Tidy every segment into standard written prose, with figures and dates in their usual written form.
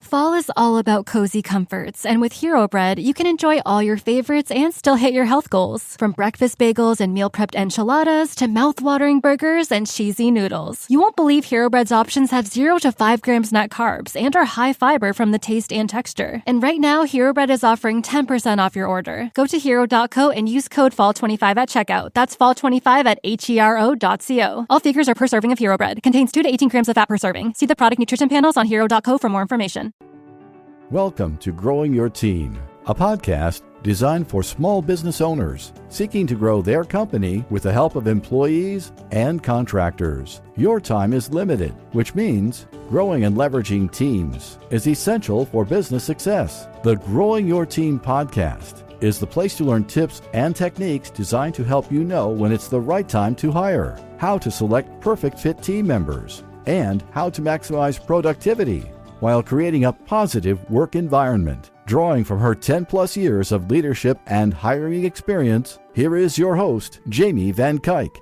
Fall is all about cozy comforts, and with Hero Bread, you can enjoy all your favorites and still hit your health goals. From breakfast bagels and meal prepped enchiladas to mouth-watering burgers and cheesy noodles. You won't believe Hero Bread's options have 0 to 5 grams net carbs and are high fiber from the taste and texture. And right now, Hero Bread is offering 10% off your order. Go to hero.co and use code FALL25 at checkout. That's FALL25 at hero.co. All figures are per serving of Hero Bread. Contains 2 to 18 grams of fat per serving. See the product nutrition panels on hero.co for more information. Welcome to Growing Your Team, a podcast designed for small business owners seeking to grow their company with the help of employees and contractors. Your time is limited, which means growing and leveraging teams is essential for business success. The Growing Your Team podcast is the place to learn tips and techniques designed to help you know when it's the right time to hire, how to select perfect fit team members, and how to maximize productivity while creating a positive work environment. Drawing from her 10-plus years of leadership and hiring experience, here is your host, Jamie Van Kuyk.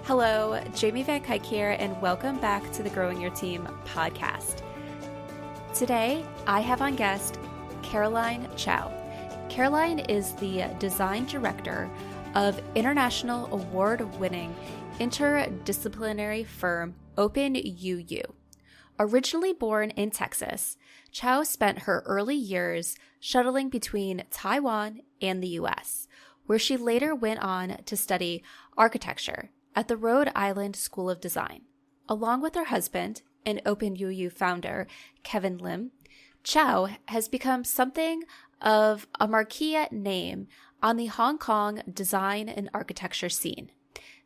Hello, Jamie Van Kuyk here, and welcome back to the Growing Your Team podcast. Today, I have on guest Caroline Chou. Caroline is the design director of international award-winning interdisciplinary firm OPENUU. Originally born in Texas, Chou spent her early years shuttling between Taiwan and the U.S., where she later went on to study architecture at the Rhode Island School of Design. Along with her husband and OPENUU founder, Kevin Lim, Chou has become something of a marquee name on the Hong Kong design and architecture scene.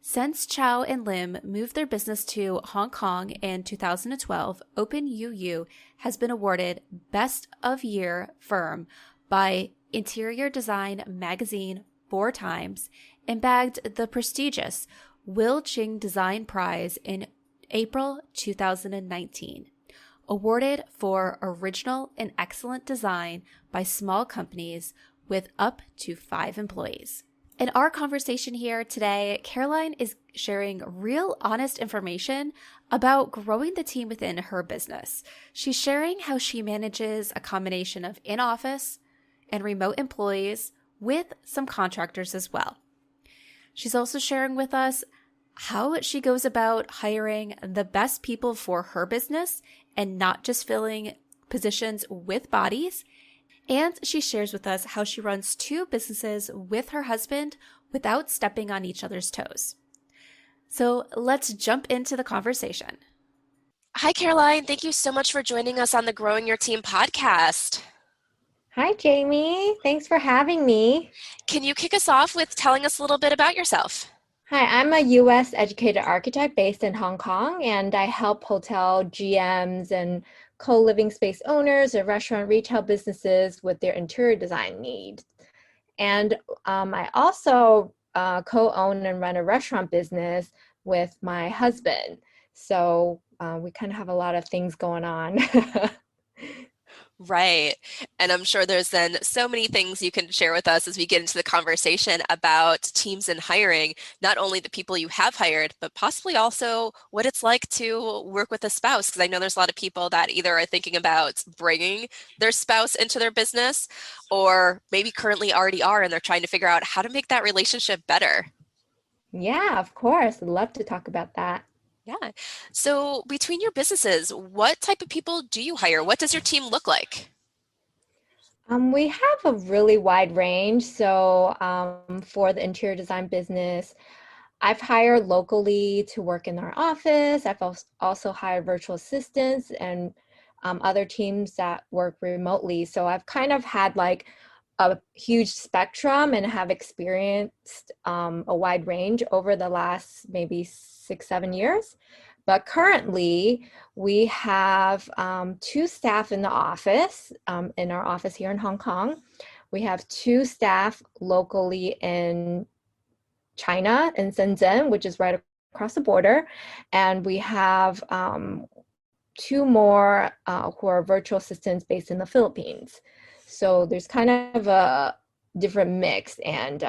Since Chou and Lim moved their business to Hong Kong in 2012, OPENUU has been awarded Best of Year Firm by Interior Design Magazine 4 times and bagged the prestigious Will Ching Design Prize in April 2019, awarded for original and excellent design by small companies with up to 5 employees. In our conversation here today, Caroline is sharing real honest information about growing the team within her business. She's sharing how she manages a combination of in-office and remote employees with some contractors as well. She's also sharing with us how she goes about hiring the best people for her business and not just filling positions with bodies. And she shares with us how she runs 2 businesses with her husband without stepping on each other's toes. So let's jump into the conversation. Hi, Caroline. Thank you so much for joining us on the Growing Your Team podcast. Hi, Jamie. Thanks for having me. Can you kick us off with telling us a little bit about yourself? Hi, I'm a U.S. educated architect based in Hong Kong, and I help hotel GMs and co-living space owners and restaurant retail businesses with their interior design needs. And I also co-own and run a restaurant business with my husband. So we kind of have a lot of things going on. Right. And I'm sure there's then so many things you can share with us as we get into the conversation about teams and hiring, not only the people you have hired, but possibly also what it's like to work with a spouse. Because I know there's a lot of people that either are thinking about bringing their spouse into their business or maybe currently already are, and they're trying to figure out how to make that relationship better. Yeah, of course. I'd love to talk about that. Yeah. So between your businesses, what type of people do you hire? What does your team look like? We have a really wide range. So for the interior design business, I've hired locally to work in our office. I've also hired virtual assistants and other teams that work remotely. So I've kind of had like a huge spectrum and have experienced a wide range over the last maybe 6-7 years. But currently we have 2 staff in the office, in our office here in Hong Kong. We have 2 staff locally in China, in Shenzhen, which is right across the border. And we have 2 more who are virtual assistants based in the Philippines. So there's kind of a different mix, and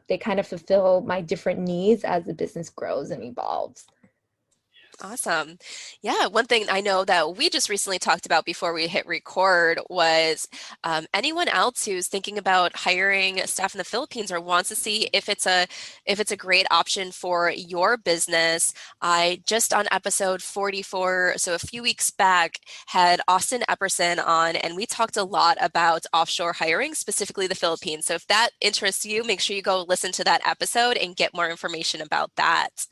they kind of fulfill my different needs as the business grows and evolves. Awesome. Yeah, one thing I know that we just recently talked about before we hit record was anyone else who's thinking about hiring staff in the Philippines or wants to see if it's a great option for your business. I just on episode 44, so a few weeks back, had Austin Epperson on, and we talked a lot about offshore hiring, specifically the Philippines. So if that interests you, make sure you go listen to that episode and get more information about that.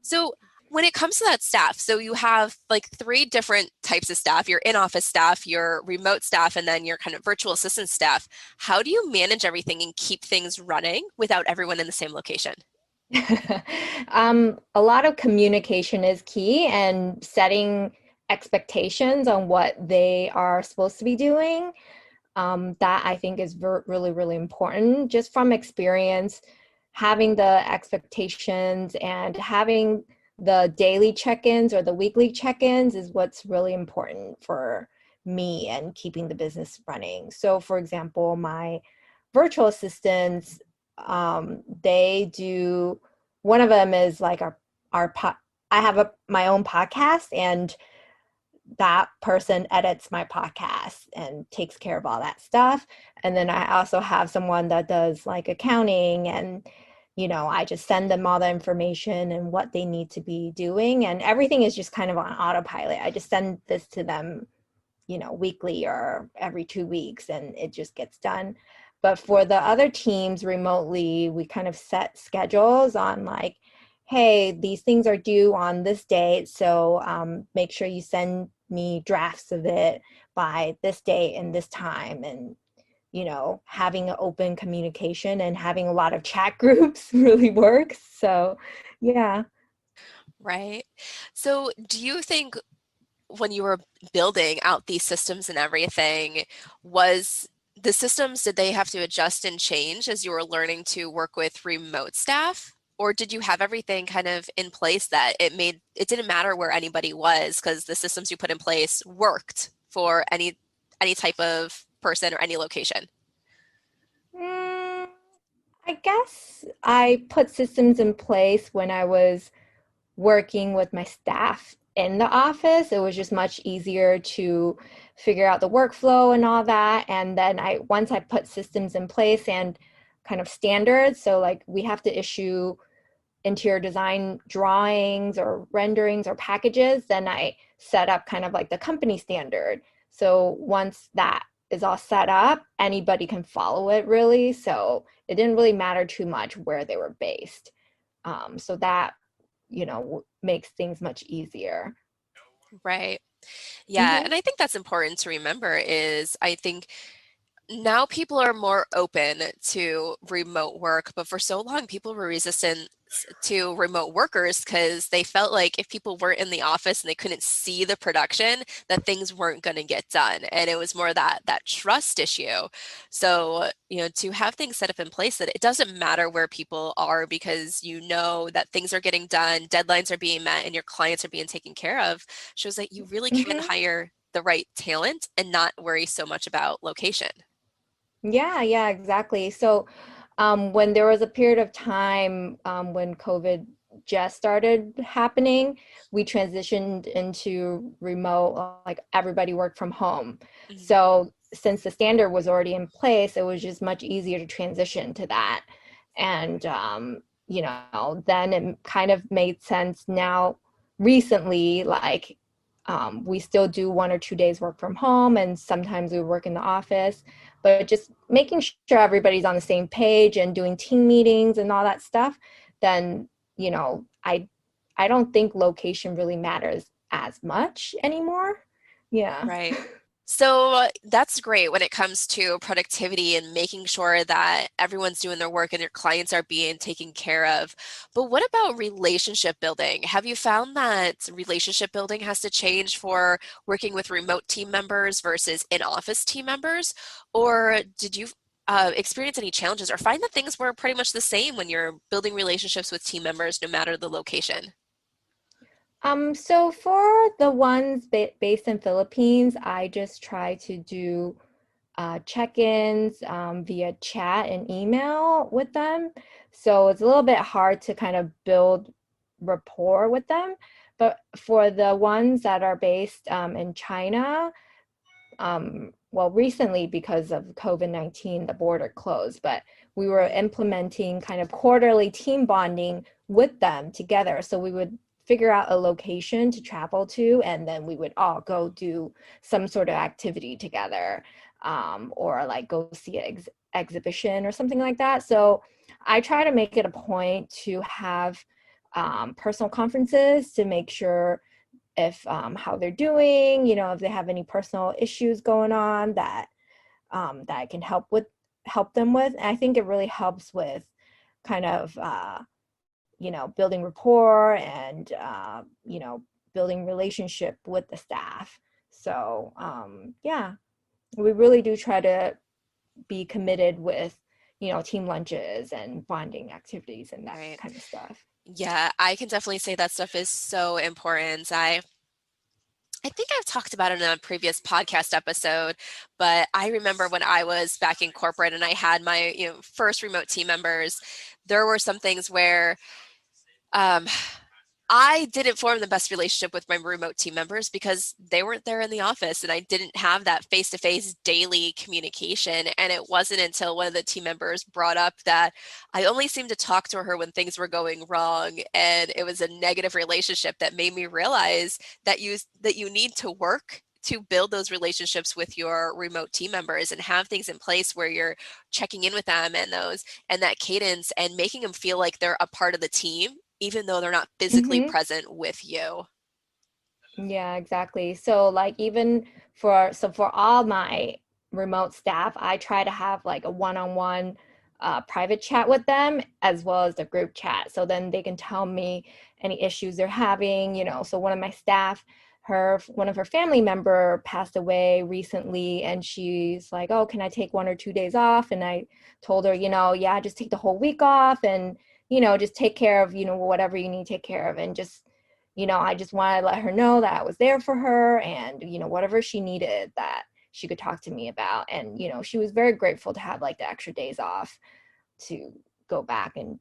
So when it comes to that staff, so you have like three different types of staff, your in-office staff, your remote staff, and then your kind of virtual assistant staff. How do you manage everything and keep things running without everyone in the same location? A lot of communication is key and setting expectations on what they are supposed to be doing. That I think is really, really important. Just from experience, having the expectations and having the daily check-ins or the weekly check-ins is what's really important for me and keeping the business running. So for example, my virtual assistants, they do, one of them is like I have my own podcast, and that person edits my podcast and takes care of all that stuff. And then I also have someone that does like accounting, and I just send them all the information and what they need to be doing, and everything is just kind of on autopilot. I just send this to them, weekly or every 2 weeks, and it just gets done. But for the other teams remotely, we kind of set schedules on like, hey, these things are due on this date, so make sure you send me drafts of it by this date and this time. And having an open communication and having a lot of chat groups really works. So yeah. Right. So do you think when you were building out these systems and everything, was the systems, did they have to adjust and change as you were learning to work with remote staff? Or did you have everything kind of in place that it didn't matter where anybody was because the systems you put in place worked for any type of person or any location? I guess I put systems in place when I was working with my staff in the office. It was just much easier to figure out the workflow and all that. And then once I put systems in place and kind of standards, so like we have to issue interior design drawings or renderings or packages, then I set up kind of like the company standard. So once that is all set up, anybody can follow it really. So it didn't really matter too much where they were based. So that, makes things much easier. Right. Yeah. Mm-hmm. And I think that's important to remember is I think now people are more open to remote work, but for so long people were resistant to remote workers because they felt like if people weren't in the office and they couldn't see the production, that things weren't going to get done. And it was more that trust issue. So, to have things set up in place that it doesn't matter where people are because that things are getting done, deadlines are being met, and your clients are being taken care of shows that you really can Mm-hmm. hire the right talent and not worry so much about location. Yeah, exactly. So when there was a period of time when COVID just started happening, we transitioned into remote, like everybody worked from home. Mhm. So since the standard was already in place, it was just much easier to transition to that. And, then it kind of made sense now recently, like we still do 1 or 2 days work from home, and sometimes we work in the office, but just making sure everybody's on the same page and doing team meetings and all that stuff, then, I don't think location really matters as much anymore. Yeah. Right. So that's great when it comes to productivity and making sure that everyone's doing their work and your clients are being taken care of. But what about relationship building? Have you found that relationship building has to change for working with remote team members versus in-office team members? Or did you experience any challenges or find that things were pretty much the same when you're building relationships with team members, no matter the location? So for the ones based in Philippines, I just try to do check-ins via chat and email with them. So it's a little bit hard to kind of build rapport with them. But for the ones that are based in China, well, recently because of COVID-19, the border closed, but we were implementing kind of quarterly team bonding with them together. So we would figure out a location to travel to, and then we would all go do some sort of activity together, or like go see an exhibition or something like that. So I try to make it a point to have personal conferences to make sure if how they're doing, if they have any personal issues going on that that I can help them with. And I think it really helps with kind of building rapport and building relationship with the staff. So yeah, we really do try to be committed with team lunches and bonding activities and that Right. kind of stuff. Yeah, I can definitely say that stuff is so important. I think I've talked about it in a previous podcast episode, but I remember when I was back in corporate and I had my, first remote team members, there were some things where um, I didn't form the best relationship with my remote team members because they weren't there in the office and I didn't have that face-to-face daily communication. And it wasn't until one of the team members brought up that I only seemed to talk to her when things were going wrong and it was a negative relationship that made me realize that you need to work to build those relationships with your remote team members and have things in place where you're checking in with them and that cadence and making them feel like they're a part of the team even though they're not physically Mm-hmm. present with you. Yeah, exactly. So like even for all my remote staff, I try to have like a one-on-one private chat with them as well as the group chat. So then they can tell me any issues they're having, So one of my staff, one of her family member passed away recently and she's like, "Oh, can I take 1 or 2 days off?" And I told her, yeah, just take the whole week off and, just take care of, whatever you need to take care of and just I just wanted to let her know that I was there for her and, whatever she needed that she could talk to me about. And, she was very grateful to have like the extra days off to go back and,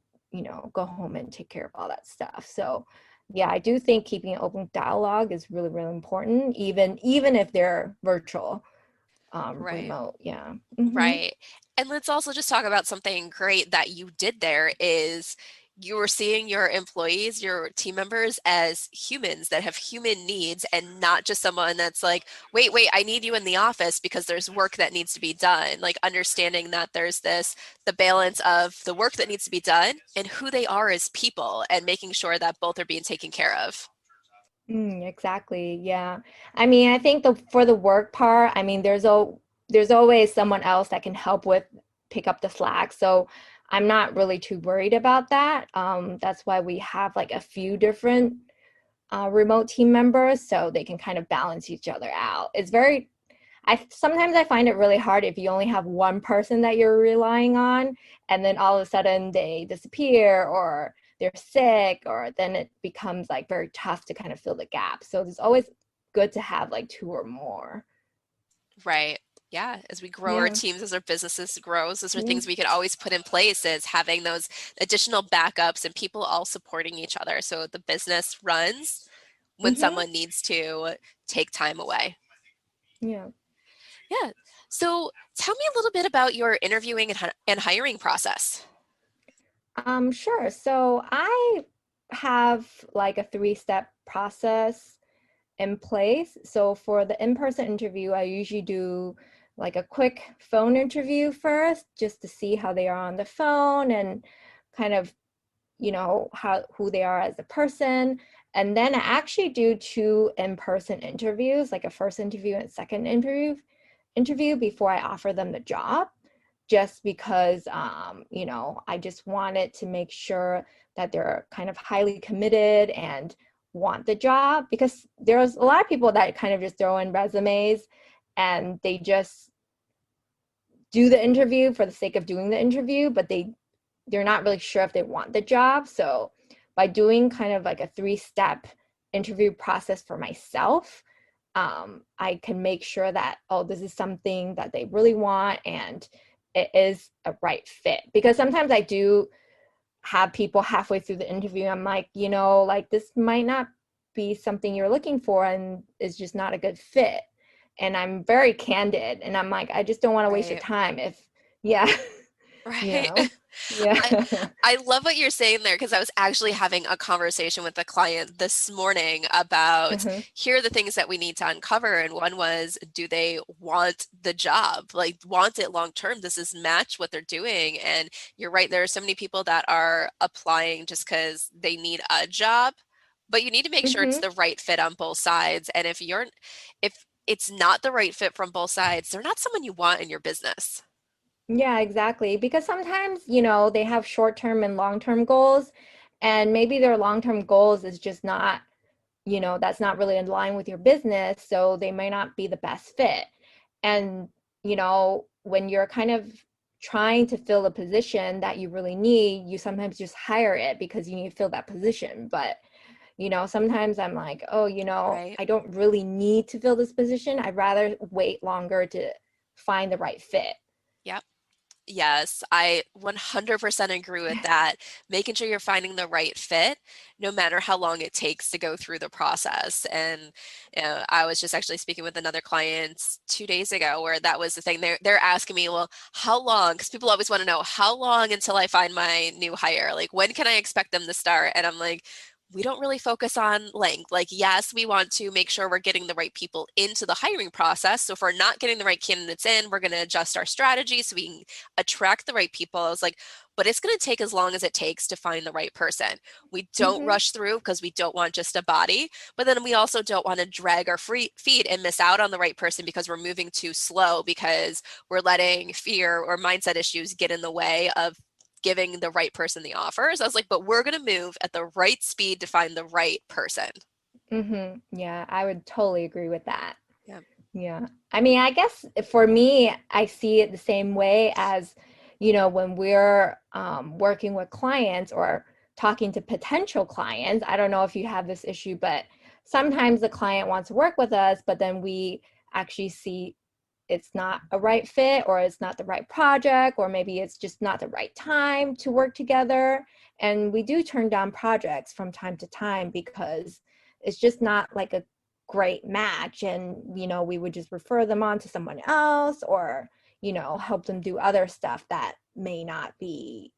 go home and take care of all that stuff. So yeah, I do think keeping an open dialogue is really, really important, even if they're virtual, Right. remote. Yeah. Mm-hmm. Right. And let's also just talk about something great that you did there is you were seeing your employees, your team members as humans that have human needs and not just someone that's like, wait, I need you in the office because there's work that needs to be done. Like understanding that there's the balance of the work that needs to be done and who they are as people and making sure that both are being taken care of. Exactly. Yeah. I mean, I think for the work part, I mean, there's always someone else that can help with pick up the slack. So I'm not really too worried about that. That's why we have like a few different remote team members so they can kind of balance each other out. Sometimes I find it really hard if you only have one person that you're relying on and then all of a sudden they disappear or they're sick or then it becomes like very tough to kind of fill the gap. So it's always good to have like two or more. Right. Yeah. As we grow our Yeah. teams, as our businesses grows, those are Yeah. things we could always put in place is having those additional backups and people all supporting each other. So the business runs when Mm-hmm. someone needs to take time away. Yeah. Yeah. So tell me a little bit about your interviewing and hiring process. Sure. So I have like a 3-step process in place. So for the in-person interview, I usually do like a quick phone interview first, just to see how they are on the phone and kind of, who they are as a person. And then I actually do 2 in-person interviews, like a first interview and second interview before I offer them the job, just because, I just wanted to make sure that they're kind of highly committed and want the job, because there's a lot of people that kind of just throw in resumes and they just do the interview for the sake of doing the interview, but they're not really sure if they want the job. So by doing kind of like a 3-step interview process for myself, I can make sure that, oh, this is something that they really want and it is a right fit. Because sometimes I do have people halfway through the interview, I'm like, like this might not be something you're looking for and is just not a good fit. And I'm very candid, and I'm like, I just don't want to waste your Right. time if, yeah, you Right. know, yeah. I love what you're saying there, because I was actually having a conversation with a client this morning about Uh-huh. here are the things that we need to uncover. And one was, do they want the job? Like, want it long term? Does this match what they're doing? And you're right, there are so many people that are applying just because they need a job, but you need to make sure it's Hmm. the right fit on both sides. And if it's not the right fit from both sides, they're not someone you want in your business. Yeah, exactly. Because sometimes, they have short-term and long-term goals, and maybe their long-term goals is just not, that's not really in line with your business, so they may not be the best fit. And, when you're kind of trying to fill a position that you really need, you sometimes just hire it because you need to fill that position. But, sometimes I'm like, oh, Right. I don't really need to fill this position. I'd rather wait longer to find the right fit. Yep. Yes, I 100% agree with that. Making sure you're finding the right fit, no matter how long it takes to go through the process. And I was just actually speaking with another client 2 days ago where that was the thing. They're asking me, well, how long? Because people always want to know how long until I find my new hire. Like, when can I expect them to start? And I'm like, we don't really focus on length. Like, yes, we want to make sure we're getting the right people into the hiring process. So if we're not getting the right candidates in, we're going to adjust our strategy so we can attract the right people. I was like, but it's going to take as long as it takes to find the right person. We don't Hmm. rush through because we don't want just a body, but then we also don't want to drag our feet and miss out on the right person because we're moving too slow, because we're letting fear or mindset issues get in the way of giving the right person the offers. I was like, but we're going to move at the right speed to find the right person. Hmm. Yeah, I would totally agree with that. Yeah. Yeah. I mean, I guess for me, I see it the same way as, when we're working with clients or talking to potential clients. I don't know if you have this issue, but sometimes the client wants to work with us, but then we actually see it's not a right fit, or it's not the right project, or maybe it's just not the right time to work together. And we do turn down projects from time to time because it's just not like a great match, and we would just refer them on to someone else, or help them do other stuff that may not be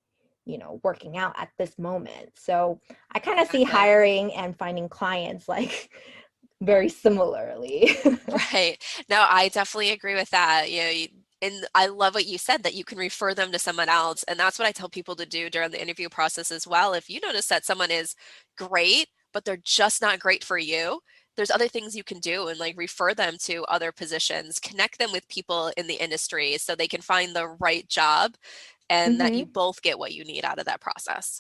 working out at this moment. So I kind of see Exactly. hiring and finding clients like very similarly. Right. No, I definitely agree with that. And I love what you said, that you can refer them to someone else. And that's what I tell people to do during the interview process as well. If you notice that someone is great, but they're just not great for you, there's other things you can do, and like refer them to other positions, connect them with people in the industry so they can find the right job, and that you Hmm. both get what you need out of that process.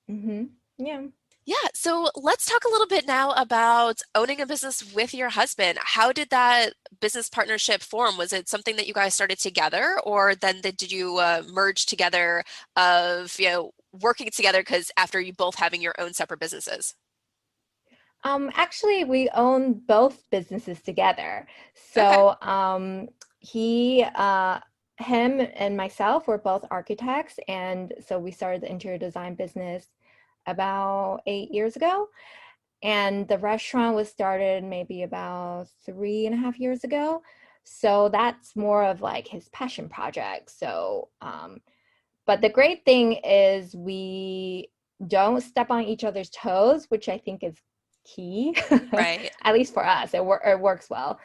Hmm. Yeah. Yeah, so let's talk a little bit now about owning a business with your husband. How did that business partnership form? Was it something that you guys started together, or then did you merge together of, working together because after you both having your own separate businesses? Actually, we own both businesses together. Okay. So, him and myself were both architects, and so we started the interior design business about 8 years ago. And the restaurant was started maybe about 3.5 years ago. So that's more of like his passion project. So, but the great thing is we don't step on each other's toes, which I think is key, Right. at least for us. It works well.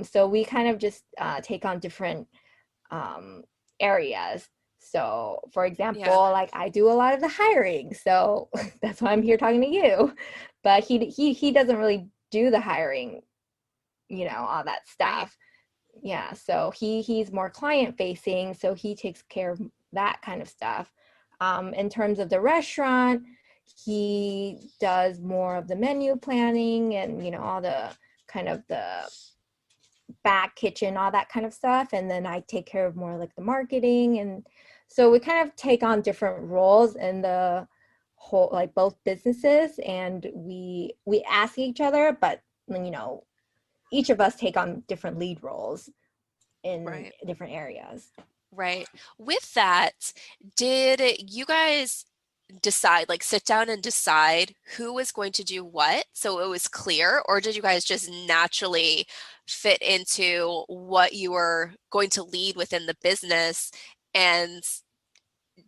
So we kind of just take on different um, areas. So, for example, Yeah. like I do a lot of the hiring, so that's why I'm here talking to you. But he doesn't really do the hiring, all that Right. stuff. Yeah, so he's more client facing, so he takes care of that kind of stuff. In terms of the restaurant, he does more of the menu planning and all the kind of the back kitchen, all that kind of stuff. And then I take care of more like the marketing. And so we kind of take on different roles in the whole, like both businesses. And we ask each other, but each of us take on different lead roles in Right. different areas. Right. With that, did you guys decide, like sit down and decide who was going to do what so it was clear, or did you guys just naturally fit into what you were going to lead within the business and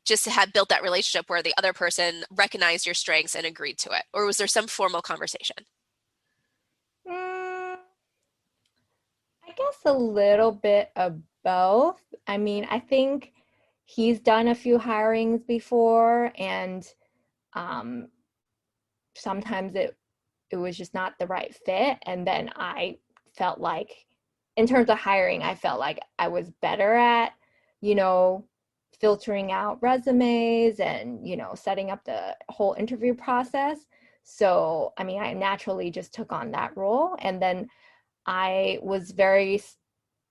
just had built that relationship where the other person recognized your strengths and agreed to it? Or was there some formal conversation? Mm, I guess a little bit of both. I mean, I think he's done a few hirings before, and um, sometimes it was just not the right fit. And then I felt like, in terms of hiring, I felt like I was better at, you know, filtering out resumes and, you know, setting up the whole interview process. So, I mean, I naturally just took on that role. And then I was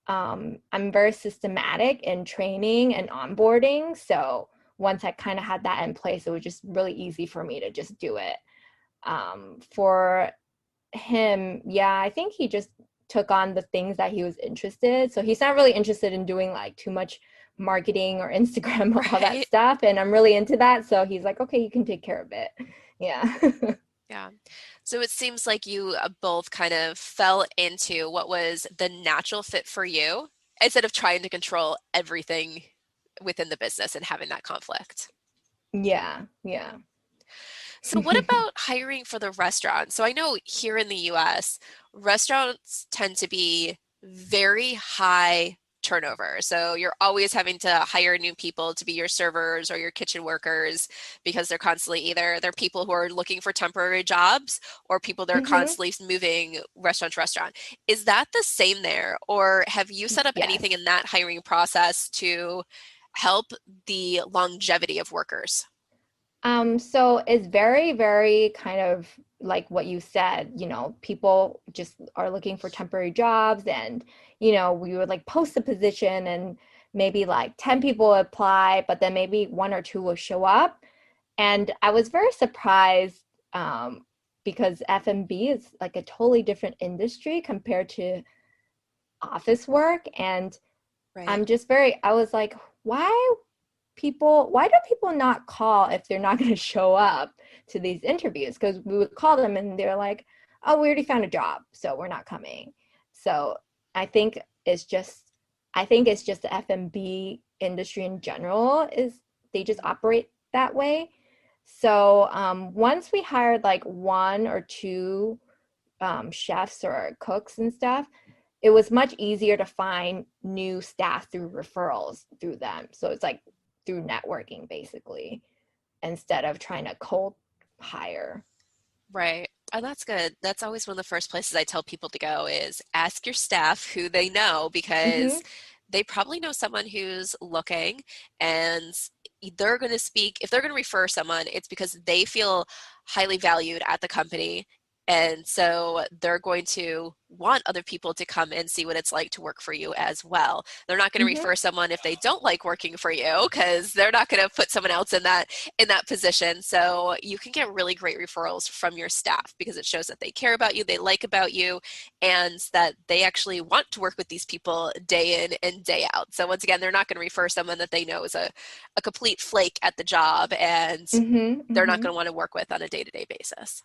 I'm very systematic in training and onboarding. So once I kind of had that in place, it was just really easy for me to just do it. For him, yeah, I think he just took on the things that he was interested. So he's not really interested in doing like too much marketing or Instagram, all that Right. stuff. And I'm really into that. So he's like, okay, you can take care of it. Yeah. Yeah. So it seems like you both kind of fell into what was the natural fit for you instead of trying to control everything within the business and having that conflict. Yeah. Yeah. So what about hiring for the restaurant? So I know here in the US, restaurants tend to be very high turnover. So you're always having to hire new people to be your servers or your kitchen workers because they're constantly either they're people who are looking for temporary jobs or people that are Hmm. constantly moving restaurant to restaurant. Is that the same there? Or have you set up anything Yes. in that hiring process to help the longevity of workers? So it's very, very kind of like what you said, you know, people just are looking for temporary jobs, and, you know, we would like post a position and maybe like 10 people apply, but then maybe one or two will show up. And I was very surprised, because F&B is like a totally different industry compared to office work. And Right. I was like, why do people not call if they're not going to show up to these interviews? Because we would call them and they're like, oh, we already found a job, so we're not coming. So I think it's just the F&B industry in general is they just operate that way. So once we hired like one or two chefs or cooks and stuff, it was much easier to find new staff through referrals through them. So it's like through networking basically, instead of trying to cold hire. Right. Oh, that's good. That's always one of the first places I tell people to go is ask your staff who they know because Hmm. they probably know someone who's looking and they're going to speak. If they're going to refer someone, it's because they feel highly valued at the company. And so they're going to want other people to come and see what it's like to work for you as well. They're not going to Hmm. refer someone if they don't like working for you because they're not going to put someone else in that position. So you can get really great referrals from your staff because it shows that they care about you, they like about you, and that they actually want to work with these people day in and day out. So once again, they're not going to refer someone that they know is a complete flake at the job and Hmm. they're not Hmm. going to want to work with on a day-to-day basis.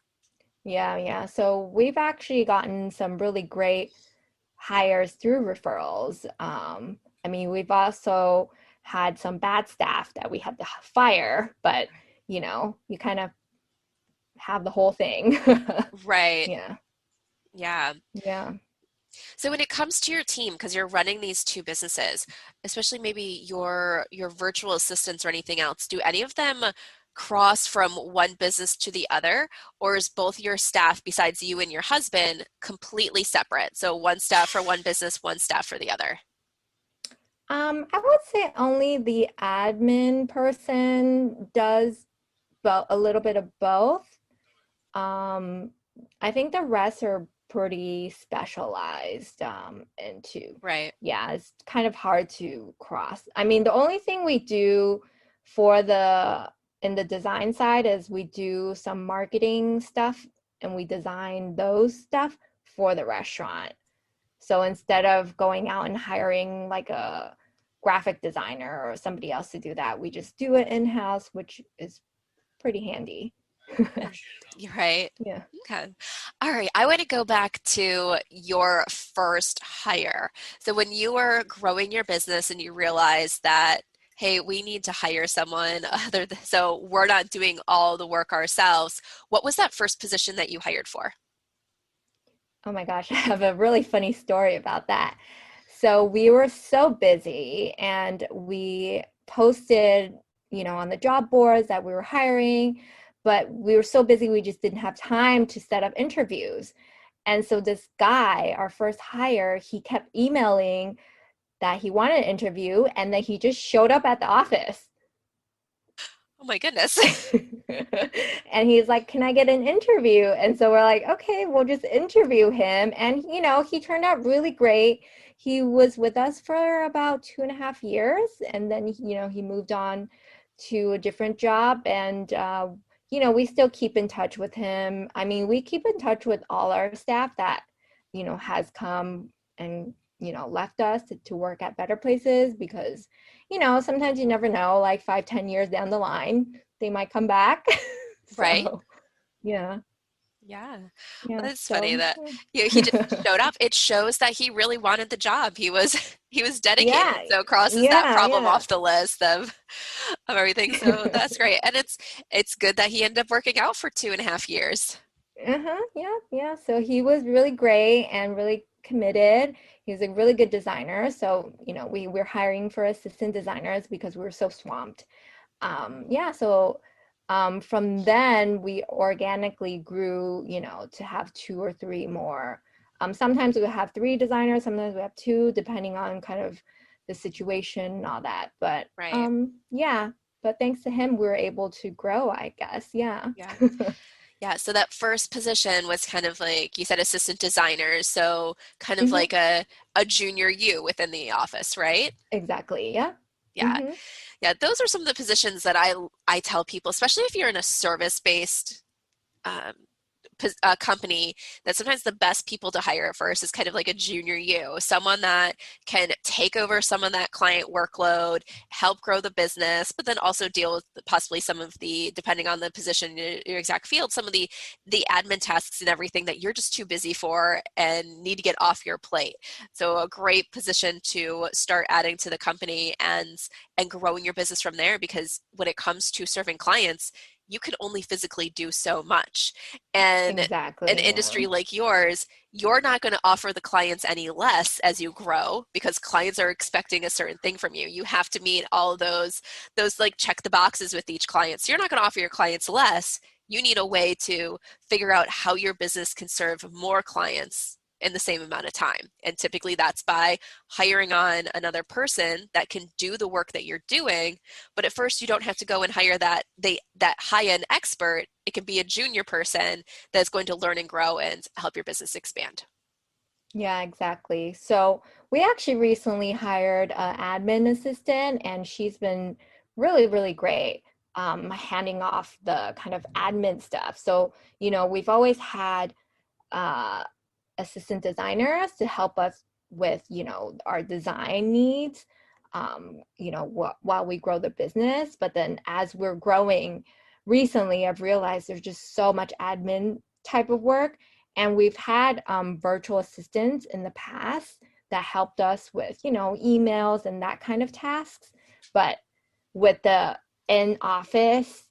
Yeah, yeah. So we've actually gotten some really great hires through referrals. I mean, we've also had some bad staff that we had to fire, but you know, you kind of have the whole thing. Right. Yeah, Yeah. yeah. So when it comes to your team, because you're running these two businesses, especially maybe your virtual assistants or anything else, do any of them cross from one business to the other, or is both your staff, besides you and your husband, completely separate? So one staff for one business, one staff for the other. I would say only the admin person does a little bit of both. Um, I think the rest are pretty specialized into, Right. yeah, it's kind of hard to cross. I mean, the only thing we do for in the design side is we do some marketing stuff and we design those stuff for the restaurant. So instead of going out and hiring like a graphic designer or somebody else to do that, we just do it in-house, which is pretty handy. You're right. Yeah. Okay. All right. I want to go back to your first hire. So when you were growing your business and you realized that, hey, we need to hire someone so we're not doing all the work ourselves. What was that first position that you hired for? Oh my gosh, I have a really funny story about that. So we were so busy and we posted, on the job boards that we were hiring, but we were so busy we just didn't have time to set up interviews. And so this guy, our first hire, he kept emailing that he wanted an interview and then he just showed up at the office. Oh my goodness. And he's like, can I get an interview? And so we're like, okay, we'll just interview him. And, he turned out really great. He was with us for about 2.5 years. And then, he moved on to a different job. And, we still keep in touch with him. I mean, we keep in touch with all our staff that, has come and, left us to work at better places because, sometimes you never know, like 5-10 years down the line, they might come back. Right. So, yeah. Yeah. Yeah. Well, it's So, funny that he just showed up. It shows that he really wanted the job. He was dedicated. yeah. So crosses that problem off the list of everything. So that's great. And it's good that he ended up working out for 2.5 years. Yeah. So he was really great and really committed. He's a really good designer. So, we're hiring for assistant designers because we were so swamped. From then we organically grew, to have 2 or 3 more. Sometimes we have 3 designers, sometimes we have 2, depending on kind of the situation and all that. But right. But thanks to him, we were able to grow, I guess. Yeah. Yeah, so that first position was kind of like, you said assistant designer, so kind of like a junior you within the office, right? Exactly, yeah. Yeah. Yeah, those are some of the positions that I tell people, especially if you're in a service-based company, that sometimes the best people to hire at first is kind of like a junior you, someone that can take over some of that client workload, help grow the business, but then also deal with possibly some of the, depending on the position, your exact field, some of the admin tasks and everything that you're just too busy for and need to get off your plate. So a great position to start adding to the company and growing your business from there, because when it comes to serving clients, you can only physically do so much. And exactly, an industry like yours, you're not going to offer the clients any less as you grow, because clients are expecting a certain thing from you. You have to meet all of those like check the boxes with each client. So you're not going to offer your clients less. You need a way to figure out how your business can serve more clients in the same amount of time. And typically that's by hiring on another person that can do the work that you're doing. But at first you don't have to go and hire that high-end expert. It can be a junior person that's going to learn and grow and help your business expand. Yeah, exactly. So we actually recently hired an admin assistant, and she's been really, really great, handing off the kind of admin stuff. So, we've always had assistant designers to help us with, our design needs, while we grow the business. But then as we're growing recently, I've realized there's just so much admin type of work. And we've had virtual assistants in the past that helped us with, emails and that kind of tasks. But with the in-office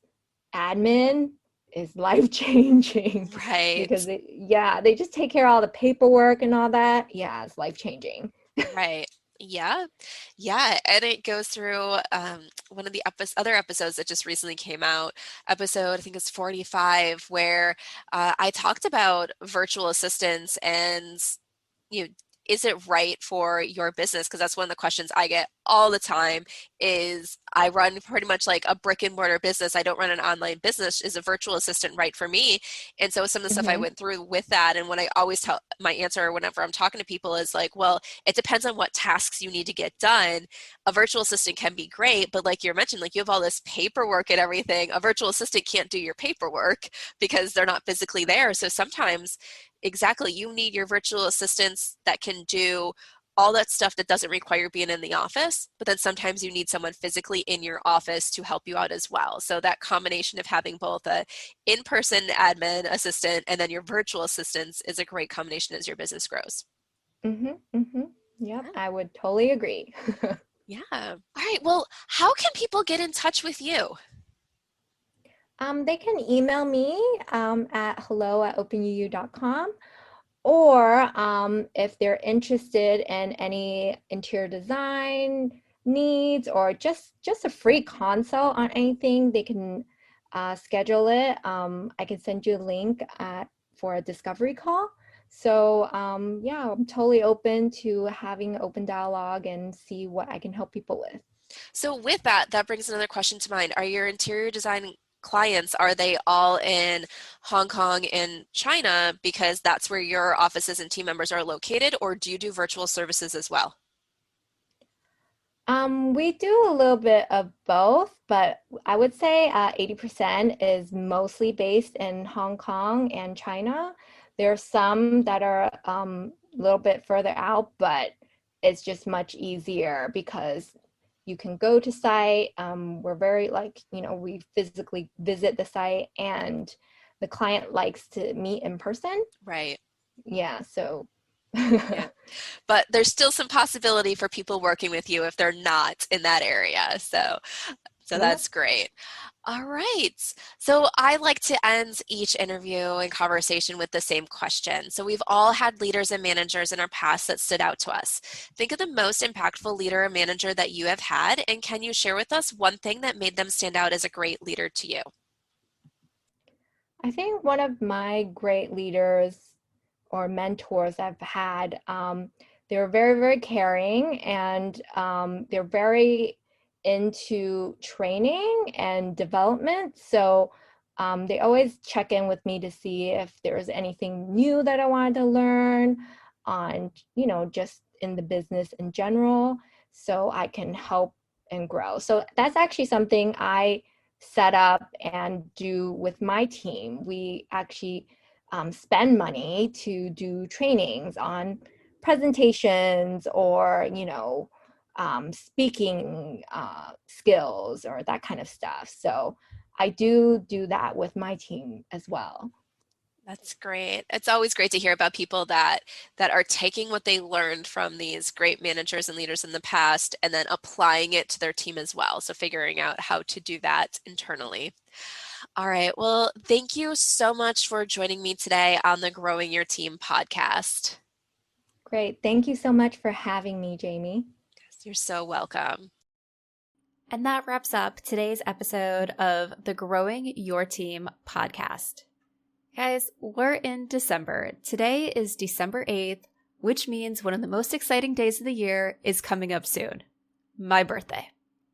admin, is life-changing. Right. Because they just take care of all the paperwork and all that. Yeah, it's life-changing. Right. Yeah. And it goes through one of the other episodes that just recently came out, episode, I think it's 45, where I talked about virtual assistants and, is it right for your business? Because that's one of the questions I get all the time. Is I run pretty much like a brick and mortar business. I don't run an online business. Is a virtual assistant right for me? And so some of the stuff I went through with that, and what I always tell my answer whenever I'm talking to people is like, well, it depends on what tasks you need to get done. A virtual assistant can be great, but like you mentioned, like you have all this paperwork and everything. A virtual assistant can't do your paperwork because they're not physically there. So sometimes, exactly, you need your virtual assistants that can do all that stuff that doesn't require being in the office, but then sometimes you need someone physically in your office to help you out as well. So that combination of having both a in-person admin assistant and then your virtual assistants is a great combination as your business grows. Yep, I would totally agree. Yeah. All right. Well, how can people get in touch with you? They can email me at hello@openuu.com, or if they're interested in any interior design needs or just a free consult on anything, they can schedule it. I can send you a link for a discovery call. So yeah, I'm totally open to having an open dialogue and see what I can help people with. So with that brings another question to mind. Are your interior design clients, are they all in Hong Kong and China because that's where your offices and team members are located, or do you do virtual services as well? We do a little bit of both, but I would say 80% is mostly based in Hong Kong and China. There are some that are a little bit further out, but it's just much easier because you can go to site. We're very we physically visit the site, and the client likes to meet in person. Right. Yeah, so. Yeah. But there's still some possibility for people working with you if they're not in that area. So that's great. All right. So I like to end each interview and conversation with the same question. So we've all had leaders and managers in our past that stood out to us. Think of the most impactful leader or manager that you have had, and can you share with us one thing that made them stand out as a great leader to you? I think one of my great leaders or mentors I've had, they're very, very caring, and they're very into training and development. So they always check in with me to see if there's anything new that I wanted to learn on, just in the business in general, so I can help and grow. So that's actually something I set up and do with my team. We actually spend money to do trainings on presentations or, speaking skills or that kind of stuff. So I do that with my team as well. That's great. It's always great to hear about people that are taking what they learned from these great managers and leaders in the past and then applying it to their team as well. So figuring out how to do that internally. All right. Well, thank you so much for joining me today on the Growing Your Team podcast. Great. Thank you so much for having me, Jamie. Yes, you're so welcome. And that wraps up today's episode of the Growing Your Team podcast. Guys, we're in December. Today is December 8th, which means one of the most exciting days of the year is coming up soon. My birthday.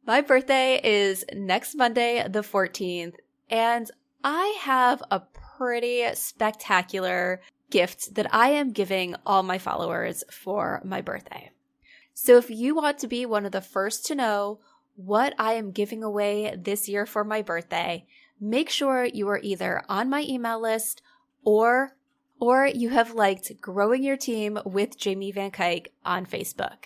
My birthday is next Monday, the 14th, and I have a pretty spectacular gift that I am giving all my followers for my birthday. So if you want to be one of the first to know what I am giving away this year for my birthday, make sure you are either on my email list or you have liked Growing Your Team with Jamie Van Kuyk on Facebook.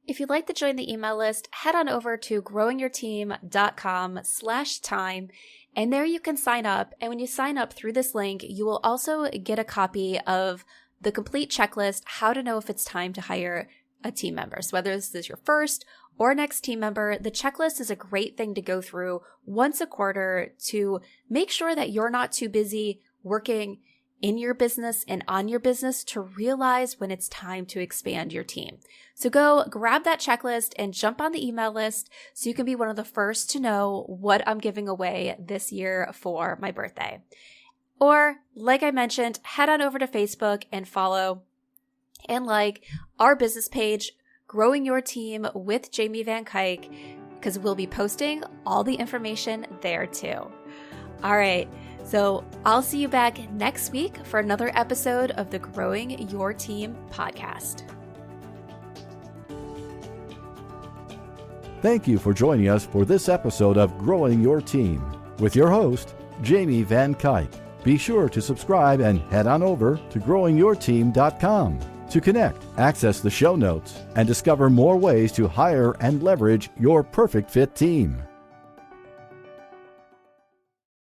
If you'd like to join the email list, head on over to growingyourteam.com/time, and there you can sign up. And when you sign up through this link, you will also get a copy of the complete checklist, how to know if it's time to hire a team member. So whether this is your first or next team member, the checklist is a great thing to go through once a quarter to make sure that you're not too busy working in your business and on your business to realize when it's time to expand your team. So go grab that checklist and jump on the email list so you can be one of the first to know what I'm giving away this year for my birthday. Or, like I mentioned, head on over to Facebook and follow and like our business page, Growing Your Team with Jamie Van Kuyk, because we'll be posting all the information there too. All right, so I'll see you back next week for another episode of the Growing Your Team podcast. Thank you for joining us for this episode of Growing Your Team with your host, Jamie Van Kuyk. Be sure to subscribe and head on over to growingyourteam.com. To connect, access the show notes and discover more ways to hire and leverage your perfect fit team.